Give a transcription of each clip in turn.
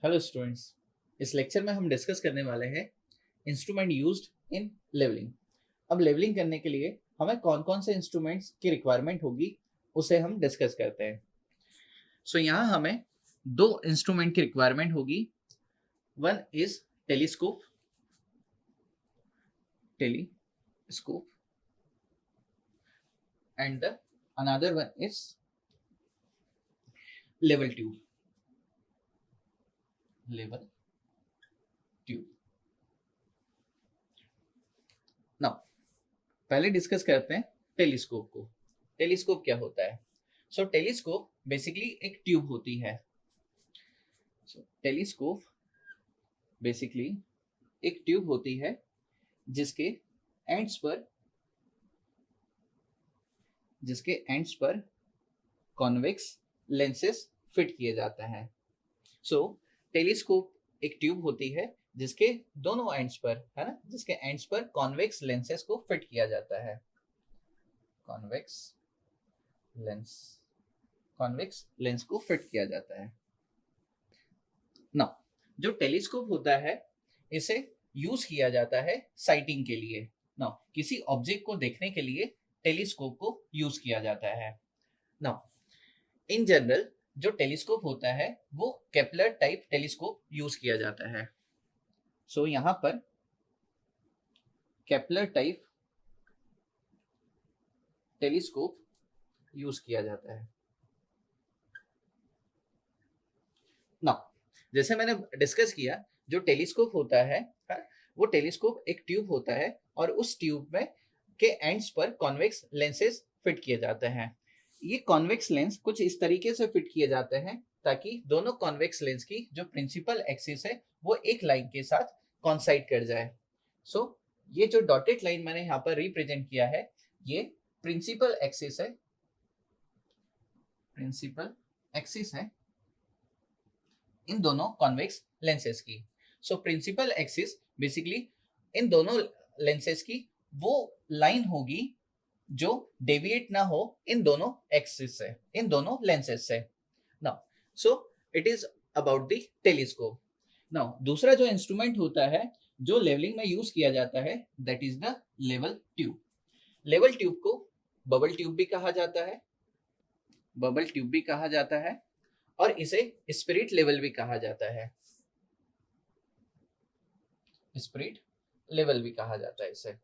Hello students. इस lecture में हम डिस्कस करने वाले हैं इंस्ट्रूमेंट यूज्ड इन लेवलिंग। अब लेवलिंग करने के लिए हमें कौन कौन से इंस्ट्रूमेंट्स की रिक्वायरमेंट होगी उसे हम डिस्कस करते हैं। यहाँ हमें दो इंस्ट्रूमेंट की रिक्वायरमेंट होगी। One is telescope telescope and the another one is level tube. Now पहले डिस्कस करते हैं टेलीस्कोप को। टेलीस्कोप क्या होता है? टेलीस्कोप बेसिकली एक ट्यूब होती है। टेलीस्कोप बेसिकली एक ट्यूब होती है जिसके एंड्स पर कॉन्वेक्स लेंसेस फिट किए जाते हैं। टेलीस्कोप एक ट्यूब होती है जिसके दोनों एंड्स पर, है ना, जिसके एंड्स पर कॉन्वेक्स लेंसेस को फिट किया जाता है। कॉन्वेक्स लेंस को फिट किया जाता है। नाउ जो टेलीस्कोप होता है इसे यूज किया जाता है साइटिंग के लिए। नाउ किसी ऑब्जेक्ट को देखने के लिए टेलीस्कोप को यूज किया जाता है। नाउ इन जनरल जो टेलीस्कोप होता है वो केपलर टाइप टेलीस्कोप यूज किया जाता है। यहाँ पर केपलर टाइप टेलीस्कोप यूज किया जाता है। नाउ जैसे मैंने डिस्कस किया, जो टेलीस्कोप होता है वो टेलीस्कोप एक ट्यूब होता है और उस ट्यूब में के एंड्स पर कॉन्वेक्स लेंसेस फिट किए जाते हैं। ये कॉन्वेक्स लेंस कुछ इस तरीके से फिट किए जाते हैं ताकि दोनों कॉन्वेक्स लेंस की जो प्रिंसिपल एक्सिस है वो एक लाइन के साथ कॉन्साइड कर जाए। ये जो डॉटेड लाइन मैंने यहाँ पर रिप्रेजेंट किया है ये प्रिंसिपल एक्सिस है इन दोनों कॉन्वेक्स लेंसेस की। प्रिंसिपल एक्सिस बेसिकली इन दोनों लेंसेस की वो लाइन होगी जो डेविएट ना हो इन दोनों एक्सिस से, इन दोनों लेंसेस से। Now it is about the telescope. Now दूसरा जो इंस्ट्रूमेंट होता है जो लेवलिंग में यूज किया जाता है that is the level tube. Level tube को बबल ट्यूब भी कहा जाता है और इसे स्पिरिट लेवल भी कहा जाता है। इसे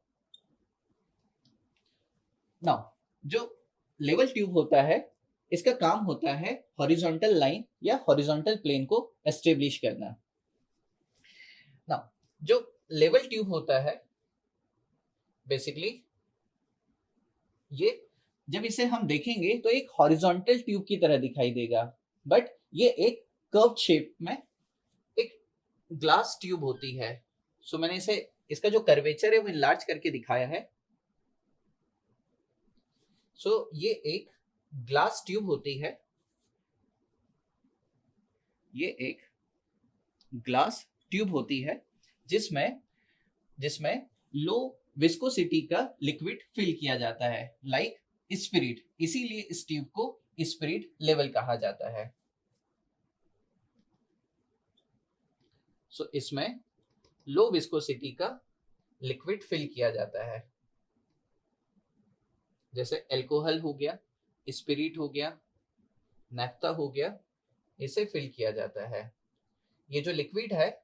नाउ जो लेवल ट्यूब होता है इसका काम होता है हॉरिजॉन्टल लाइन या हॉरिजॉन्टल प्लेन को एस्टेब्लिश करना। नाउ जो लेवल ट्यूब होता है बेसिकली ये जब इसे हम देखेंगे तो एक हॉरिजॉन्टल ट्यूब की तरह दिखाई देगा, बट ये एक कर्व शेप में एक ग्लास ट्यूब होती है। मैंने इसका जो कर्वेचर है वो इनलार्ज करके दिखाया है। ये एक ग्लास ट्यूब होती है, जिसमें लो विस्कोसिटी का लिक्विड फिल किया जाता है लाइक स्पिरिट, इसीलिए इस ट्यूब को स्पिरिट लेवल कहा जाता है। इसमें लो विस्कोसिटी का लिक्विड फिल किया जाता है, जैसे अल्कोहल हो गया, स्पिरिट हो गया, नैफ्था हो गया, इसे फिल किया जाता है। ये जो लिक्विड है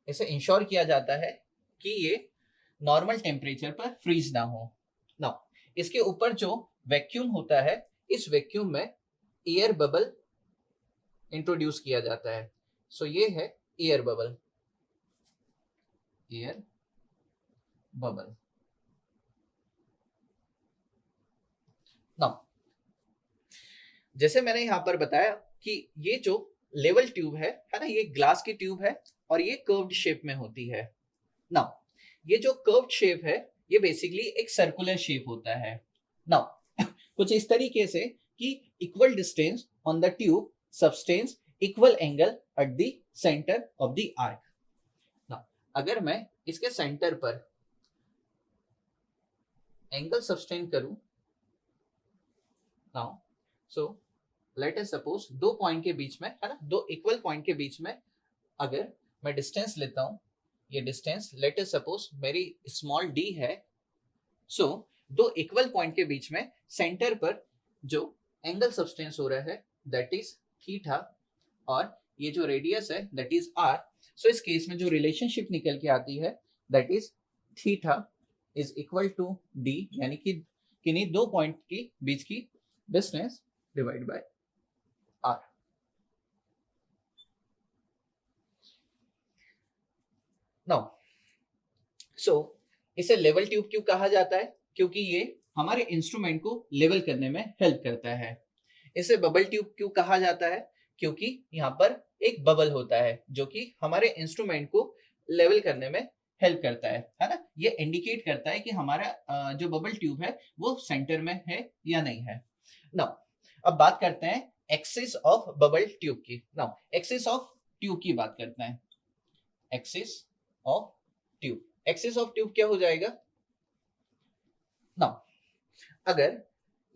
इसे इंश्योर किया जाता है कि ये नॉर्मल टेम्परेचर पर फ्रीज ना हो। नाउ इसके ऊपर जो वैक्यूम होता है इस वैक्यूम में एयर बबल इंट्रोड्यूस किया जाता है। ये है एयर बबल। नाउ जैसे मैंने यहाँ पर बताया कि ये जो लेवल ट्यूब है ना, ये ग्लास की ट्यूब है और ये कर्व्ड शेप में होती है। नाउ ये जो कर्व्ड शेप है ये बेसिकली एक सर्कुलर शेप होता है। नाउ कुछ इस तरीके से कि equal distance on the tube substance equal angle at the centre of the arc. Now अगर मैं इसके सेंटर पर एंगल सब्सटेंड करूं, नाउ लेट अस सपोज दो पॉइंट के बीच में है ना, दो इक्वल पॉइंट के बीच में अगर मैं डिस्टेंस लेता हूं, ये डिस्टेंस लेट अस सपोज मेरी स्मॉल डी है, सो दो इक्वल पॉइंट के बीच में सेंटर पर जो एंगल सब्सटेंस हो रहा है दैट इज थीटा, और ये जो रेडियस है दैट इज आर। सो इस केस में जो रिलेशनशिप निकल के आती है that is theta is equal to D, यानी कि किन्हीं दो पॉइंट की बीच की distance divide by R. Now so इसे लेवल ट्यूब क्यों कहा जाता है? क्योंकि ये हमारे इंस्ट्रूमेंट को लेवल करने में हेल्प करता है। इसे बबल ट्यूब क्यों कहा जाता है? क्योंकि यहाँ पर एक बबल होता है जो कि हमारे इंस्ट्रूमेंट को लेवल करने में हेल्प करता है ना। ये इंडिकेट करता है कि हमारा जो बबल ट्यूब है वो सेंटर में है या नहीं है। नाउ अब बात करते हैं एक्सिस ऑफ बबल ट्यूब की। नाउ एक्सिस ऑफ ट्यूब की बात करते हैं। Axis of tube, axis of tube क्या हो जाएगा? नाउ अगर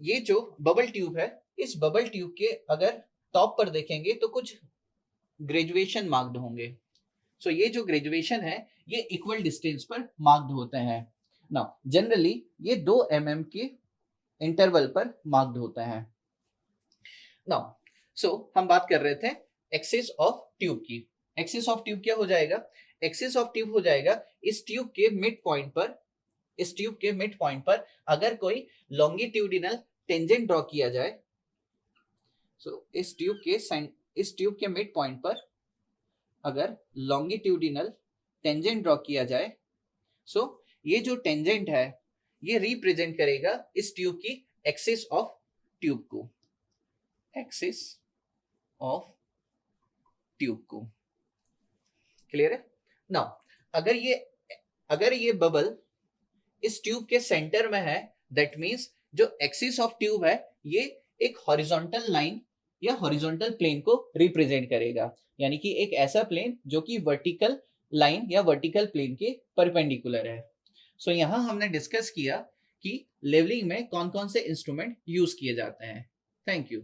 ये जो बबल ट्यूब है, इस बबल ट्यूब के अगर टॉप पर देखेंगे तो कुछ ग्रेजुएशन मार्क्ड होंगे। सो ये जो ग्रेजुएशन है ये इक्वल डिस्टेंस पर मार्क्ड होते हैं। नाउ जनरली ये 2 mm के इंटरवल पर मार्क्ड होता है। नाउ सो हम बात कर रहे थे एक्सिस ऑफ ट्यूब की। एक्सिस ऑफ ट्यूब क्या हो जाएगा? एक्सिस ऑफ ट्यूब हो जाएगा इस ट्यूब के मिड पॉइंट पर, इस ट्यूब के मिड पॉइंट पर अगर कोई लॉन्गिट्यूडिनल टेंजेंट ड्रॉ किया जाए, सो इस ट्यूब के मिड पॉइंट पर अगर लॉन्गिट्यूडिनल टेंजेंट ड्रॉ किया जाए, सो ये जो टेंजेंट है ये रिप्रेजेंट करेगा इस ट्यूब की एक्सिस ऑफ ट्यूब को, एक्सिस ऑफ ट्यूब को। क्लियर है? नाउ अगर ये बबल इस ट्यूब के सेंटर में है, दैट मींस जो एक्सिस ऑफ ट्यूब है ये एक हॉरिजॉन्टल लाइन या हॉरिजॉन्टल प्लेन को रिप्रेजेंट करेगा, यानी कि एक ऐसा प्लेन जो कि वर्टिकल लाइन या वर्टिकल प्लेन के परपेंडिकुलर है। सो यहाँ हमने डिस्कस किया कि लेवलिंग में कौन कौन से इंस्ट्रूमेंट यूज किए जाते हैं। Thank you.